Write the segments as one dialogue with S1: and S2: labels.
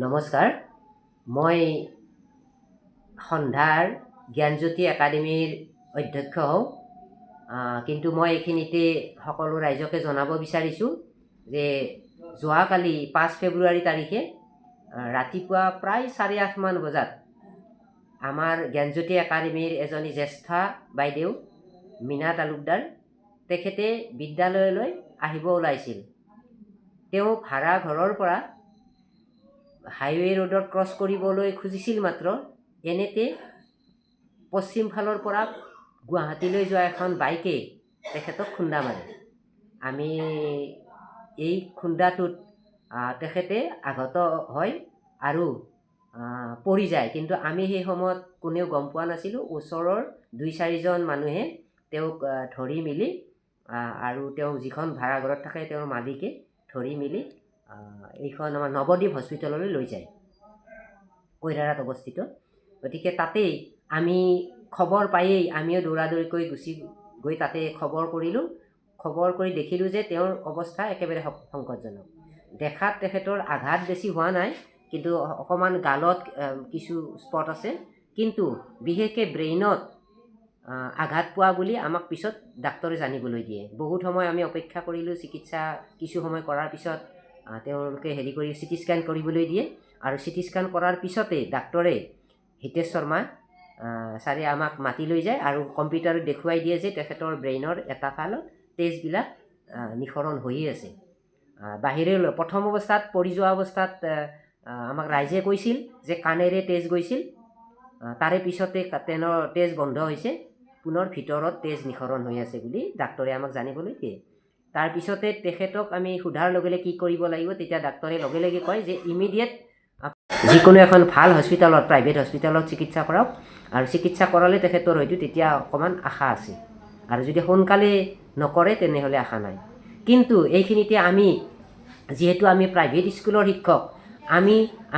S1: নমস্কাৰ, মই সন্ধ্যাৰ জ্ঞানজ্যোতি একাডেমীৰ অধ্যক্ষ হওঁ। কিন্তু মই এইখিনিতে সকলো ৰাইজকে জনাব বিচাৰিছোঁ যে যোৱাকালি 5 ফেব্ৰুৱাৰী তাৰিখে ৰাতিপুৱা প্ৰায় 8:30 মান বজাত আমাৰ জ্ঞানজ্যোতি একাডেমীৰ এজনী জ্যেষ্ঠা বাইদেউ মীনা তালুকদাৰ তেখেতে বিদ্যালয়লৈ আহিব ওলাইছিল। তেওঁ ভাড়া ঘৰৰ পৰা হাইৱে ৰোডত ক্ৰছ কৰিবলৈ খুজিছিল, মাত্ৰ এনেতে পশ্চিম ফালৰ পৰা গুৱাহাটীলৈ যোৱা এখন বাইকে তেখেতক খুন্দা মাৰে। আমি এই খুন্দাটোত তেখেতে আঘাত হয় আৰু পৰি যায়, কিন্তু আমি সেই সময়ত কোনেও গম পোৱা নাছিলোঁ। ওচৰৰ 2-4জন মানুহে তেওঁক ধৰি মেলি আৰু তেওঁ যিখন ভাড়াঘৰত থাকে তেওঁৰ মালিকে ধৰি মেলি এইখন আমাৰ নৱদ্বীপ হস্পিটেললৈ লৈ যায়, কৈৰাৰাত অৱস্থিত। গতিকে তাতেই আমি খবৰ পায়েই আমিও দৌৰাদৌৰিকৈ গুচি গৈ তাতে খবৰ কৰিলোঁ। খবৰ কৰি দেখিলোঁ যে তেওঁৰ অৱস্থা একেবাৰে সংকটজনক। দেখাত তেখেতৰ আঘাত বেছি হোৱা নাই, কিন্তু অকণমান গালত কিছু স্পট আছে, কিন্তু বিশেষকৈ ব্ৰেইনত আঘাত পোৱা বুলি আমাক পিছত ডাক্তৰে জানিবলৈ দিয়ে। বহুত সময় আমি অপেক্ষা কৰিলোঁ। চিকিৎসা কিছু সময় কৰাৰ পিছত তেওঁলোকে চিটি স্কেন কৰিবলৈ দিয়ে, আৰু চিটি স্কেন কৰাৰ পিছতে ডাক্তৰে হিতেশ শৰ্মা ছাৰে আমাক মাতি লৈ যায় আৰু কম্পিউটাৰত দেখুৱাই দিয়ে যে তেখেতৰ ব্ৰেইনৰ এটা ফালত তেজবিলাক নিঃসৰণ হৈয়ে আছে। বাহিৰলৈ প্ৰথম অৱস্থাত পৰি যোৱা অৱস্থাত আমাক ৰাইজে কৈছিল যে কাণেৰে তেজ গৈছিল, তাৰে পিছতে তেজ বন্ধ হৈছে, পুনৰ ভিতৰত তেজ নিঃসৰণ হৈ আছে বুলি ডাক্তৰে আমাক জানিবলৈ দিয়ে। তাৰপিছতে তেখেতক আমি সোধাৰ লগে লগে কি কৰিব লাগিব, তেতিয়া ডাক্তৰে লগে লগে কয় যে ইমিডিয়েট যিকোনো এখন ভাল হস্পিটেলত, প্ৰাইভেট হস্পিটেলত চিকিৎসা কৰক, আৰু চিকিৎসা কৰালে তেখেতৰ হয়তো তেতিয়া অকণমান আশা আছে, আৰু যদি সোনকালে নকৰে তেনেহ'লে আশা নাই। কিন্তু এইখিনিতে যিহেতু আমি প্ৰাইভেট স্কুলৰ শিক্ষক,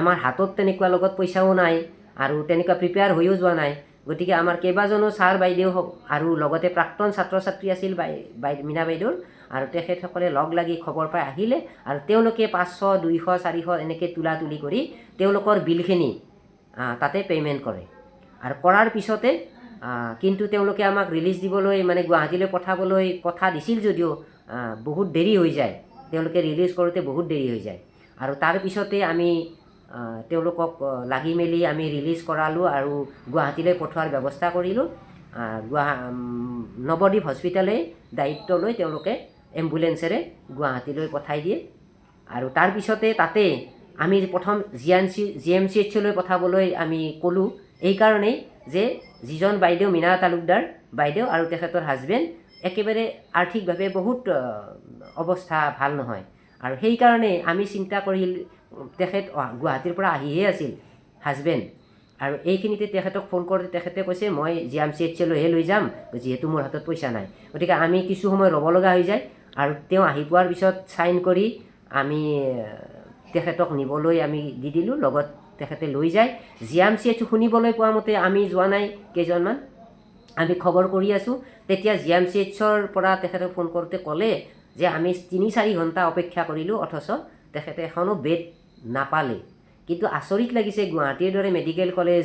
S1: আমাৰ হাতত তেনেকুৱা লগত পইচাও নাই আৰু তেনেকুৱা প্ৰিপেয়াৰ হৈও যোৱা নাই। গতিকে আমাৰ কেইবাজনো ছাৰ বাইদেউ আৰু লগতে প্ৰাক্তন ছাত্ৰ ছাত্ৰী আছিল মীনা বাইদেউৰ, আৰু তেখেতসকলে লগ লাগি খবৰ পাই আহিলে, আৰু তেওঁলোকে 500, 200, 400 এনেকৈ তোলা কৰি তেওঁলোকৰ বিলখিনি তাতে পে'মেণ্ট কৰে। আৰু কৰাৰ পিছতে কিন্তু তেওঁলোকে আমাক ৰিলিজ দিবলৈ, মানে গুৱাহাটীলৈ পঠাবলৈ কথা দিছিল যদিও বহুত দেৰি হৈ যায়। তেওঁলোকে ৰিলিজ কৰোঁতে বহুত দেৰি হৈ যায়, আৰু তাৰপিছতে আমি তেওঁলোকক লাগি মেলি আমি ৰিলিজ কৰালোঁ আৰু গুৱাহাটীলৈ পঠোৱাৰ ব্যৱস্থা কৰিলোঁ। নৱদ্বীপ হস্পিটেলে দায়িত্ব লৈ তেওঁলোকে এম্বুলেঞ্চেৰে গুৱাহাটীলৈ পঠাই দিয়ে। আৰু তাৰপিছতে তাতে আমি প্ৰথম GMCHলৈ পঠাবলৈ আমি ক'লোঁ, এইকাৰণেই যে যিজন বাইদেউ মীনা তালুকদাৰ বাইদেউ আৰু তেখেতৰ হাজবেণ্ড একেবাৰে আৰ্থিকভাৱে বহুত অৱস্থা ভাল নহয়, আৰু সেইকাৰণে আমি চিন্তা কৰিল, তেখেত গুৱাহাটীৰ পৰা আহিহে আছিল হাজবেণ্ড, আৰু এইখিনিতে তেখেতক ফোন কৰোঁতে তেখেতে কৈছে মই GMCHলৈহে লৈ যাম, যিহেতু মোৰ হাতত পইচা নাই। গতিকে আমি কিছু সময় ৰ'ব লগা হৈ যায়, আৰু তেওঁ আহি পোৱাৰ পিছত চাইন কৰি আমি তেখেতক নিবলৈ আমি দি দিলোঁ, লগত তেখেতে লৈ যায়। GMCH শুনিবলৈ পোৱা মতে আমি যোৱা নাই কেইজনমান, আমি খবৰ কৰি আছোঁ। তেতিয়া GMCHৰ পৰা তেখেতক ফোন কৰোঁতে ক'লে যে আমি 3-4 ঘণ্টা অপেক্ষা কৰিলোঁ, অথচ তেখেতে এখনো বেড নাপালে। কিন্তু আচৰিত লাগিছে, গুৱাহাটীৰ দৰে মেডিকেল কলেজ,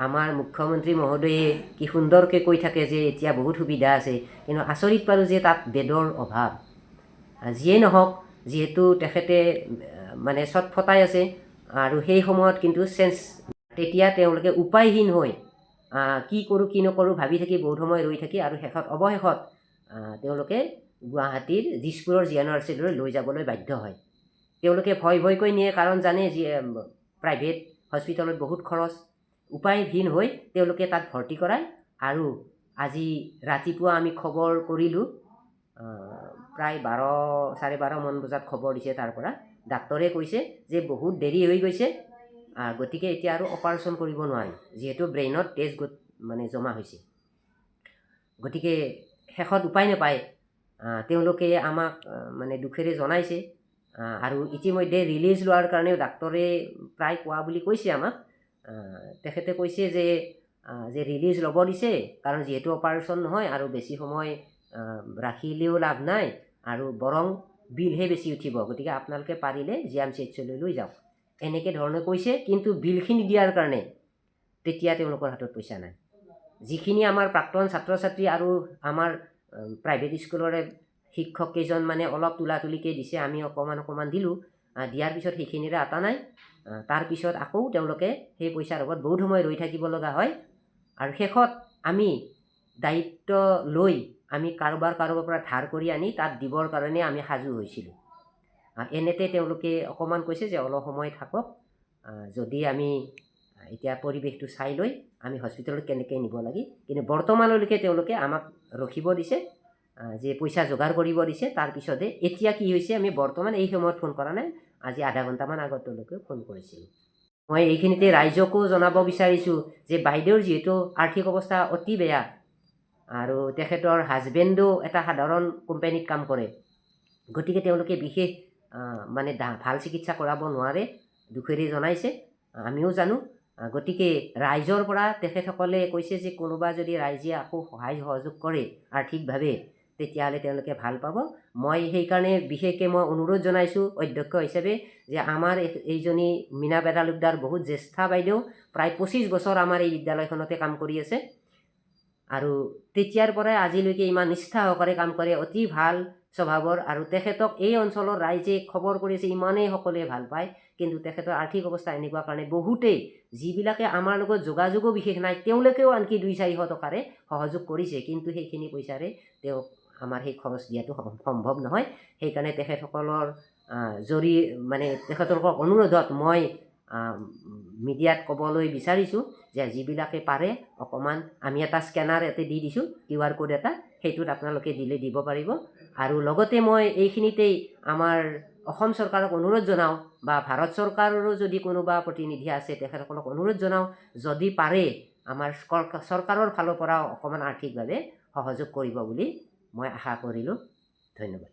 S1: আমাৰ মুখ্যমন্ত্ৰী মহোদয়ে কি সুন্দৰকৈ কৈ থাকে যে এতিয়া বহুত সুবিধা আছে, কিন্তু আচৰিত পালোঁ যে তাত বেডৰ অভাৱ। যিয়েই নহওক, যিহেতু তেখেতে মানে চটফটাই আছে, আৰু সেই সময়ত কিন্তু তেতিয়া তেওঁলোকে উপায়হীন হৈ কি কৰোঁ কি নকৰোঁ ভাবি থাকি বহুত সময় ৰৈ থাকি, আৰু অৱশেষত তেওঁলোকে গুৱাহাটীৰ দিছপুৰৰ GNRCলৈ লৈ যাবলৈ বাধ্য হয়। তেওঁলোকে ভয়কৈ নিয়ে, কাৰণ জানে যে প্ৰাইভেট হস্পিটেলত বহুত খৰচ। উপায়হীন হৈ তেওঁলোকে তাত ভৰ্তি কৰায়, আৰু আজি ৰাতিপুৱা আমি খবৰ কৰিলোঁ, প্ৰায় 12-12:30 মান বজাত খবৰ দিছে তাৰ পৰা। ডাক্তৰে কৈছে যে বহুত দেৰি হৈ গৈছে, গতিকে এতিয়া আৰু অপাৰেশ্যন কৰিব নোৱাৰি, যিহেতু ব্ৰেইনত তেজ জমা হৈছে। গতিকে শেষত উপায় নাপায় তেওঁলোকে আমাক দুখেৰে জনাইছে, আৰু ইতিমধ্যে ৰিলিজ লোৱাৰ কাৰণেও ডাক্তৰে প্ৰায় কোৱা বুলি কৈছে আমাক। তেখেতে কৈছে যে ৰিলিজ ল'ব দিছে, কাৰণ যিহেতু অপাৰেশ্যন নহয় আৰু বেছি সময় ৰাখিলেও লাভ নাই, আৰু বৰং বিলহে বেছি উঠিব, গতিকে আপোনালোকে পাৰিলে GMCHলৈ লৈ যাওক। এনেকৈ ধৰণে কৈছে, কিন্তু বিলখিনি দিয়াৰ কাৰণে তেতিয়া তেওঁলোকৰ হাতত পইচা নাই। যিখিনি আমাৰ প্ৰাক্তন ছাত্ৰ ছাত্ৰী আৰু আমাৰ প্ৰাইভেট স্কুলৰে শিক্ষক কেইজনমানে অলপ তোলাতুলিকৈ দিছে, আমি অকণমান দিলোঁ। দিয়াৰ পিছত সেইখিনিৰে আতা নাই। তাৰপিছত আকৌ তেওঁলোকে সেই পইচাৰ লগত বহুত সময় ৰৈ থাকিব লগা হয়। আৰু শেষত আমি দায়িত্ব লৈ আমি কাৰোবাৰ পৰা ধাৰ কৰি আনি তাত দিবৰ কাৰণে আমি সাজু হৈছিলোঁ। এনেতে তেওঁলোকে অকণমান কৈছে যে অলপ সময় থাকক, যদি আমি এতিয়া পৰিৱেশটো চাই লৈ আমি হস্পিটেলত কেনেকৈ নিব লাগে। কিন্তু বৰ্তমানলৈকে তেওঁলোকে আমাক ৰখিব দিছে, যে পইচা যোগাৰ কৰিব দিছে। তাৰপিছতে এতিয়া কি হৈছে আমি বৰ্তমান এই সময়ত ফোন কৰা নাই, আজি আধা ঘণ্টামান আগত তেওঁলোকে ফোন কৰিছিলোঁ। মই এইখিনিতে ৰাইজকো জনাব বিচাৰিছোঁ যে বাইদেউৰ যিহেতু আৰ্থিক অৱস্থা অতি বেয়া আৰু তেখেতৰ হাজবেণ্ডো এটা সাধাৰণ কোম্পানীত কাম কৰে, গতিকে তেওঁলোকে বিশেষ মানে ভাল চিকিৎসা কৰাব নোৱাৰে, দুখেৰি জনাইছে, আমিও জানো। গতিকে ৰাইজৰ পৰা তেখেতসকলে কৈছে যে কোনোবা যদি ৰাইজে আকৌ সহায় সহযোগ কৰে আৰ্থিকভাৱে, তেতিয়াহ'লে তেওঁলোকে ভাল পাব। মই সেইকাৰণে বিশেষকৈ মই অনুৰোধ জনাইছোঁ অধ্যক্ষ হিচাপে, যে আমাৰ এইজনী মীনা তালুকদাৰ বহুত জ্যেষ্ঠা বাইদেউ, প্ৰায় 25 বছৰ আমাৰ এই বিদ্যালয়খনতে কাম কৰি আছে আৰু তেতিয়াৰ পৰাই আজিলৈকে ইমান নিষ্ঠা সহকাৰে কাম কৰে, অতি ভাল স্বভাৱৰ। আৰু তেখেতক এই অঞ্চলৰ ৰাইজে খবৰ কৰিছে, ইমানেই সকলোৱে ভাল পায়। কিন্তু তেখেতৰ আৰ্থিক অৱস্থা এনেকুৱা কাৰণে বহুতেই, যিবিলাকে আমাৰ লগত যোগাযোগো বিশেষ নাই, তেওঁলোকেও আনকি 200-400 টকাৰে সহযোগ কৰিছে, কিন্তু সেইখিনি পইচাৰে তেওঁক আমাৰ সেই খৰচ দিয়াটো সম্ভৱ নহয়। সেইকাৰণে তেখেতসকলৰ মানে তেখেতলোকৰ অনুৰোধত মই মিডিয়াত ক'বলৈ বিচাৰিছোঁ যে যিবিলাকে পাৰে অকণমান, আমি এটা স্কেনাৰ ইয়াতে দি দিছোঁ, QR কোড এটা, সেইটোত আপোনালোকে দিলে দিব পাৰিব। আৰু লগতে মই এইখিনিতেই আমাৰ অসম চৰকাৰক অনুৰোধ জনাওঁ, বা ভাৰত চৰকাৰৰো যদি কোনোবা প্ৰতিনিধি আছে তেখেতসকলক অনুৰোধ জনাওঁ, যদি পাৰে আমাৰ চৰকাৰৰ ফালৰ পৰা অকণমান আৰ্থিকভাৱে সহযোগ কৰিব বুলি মই আশা কৰিলোঁ। ধন্যবাদ।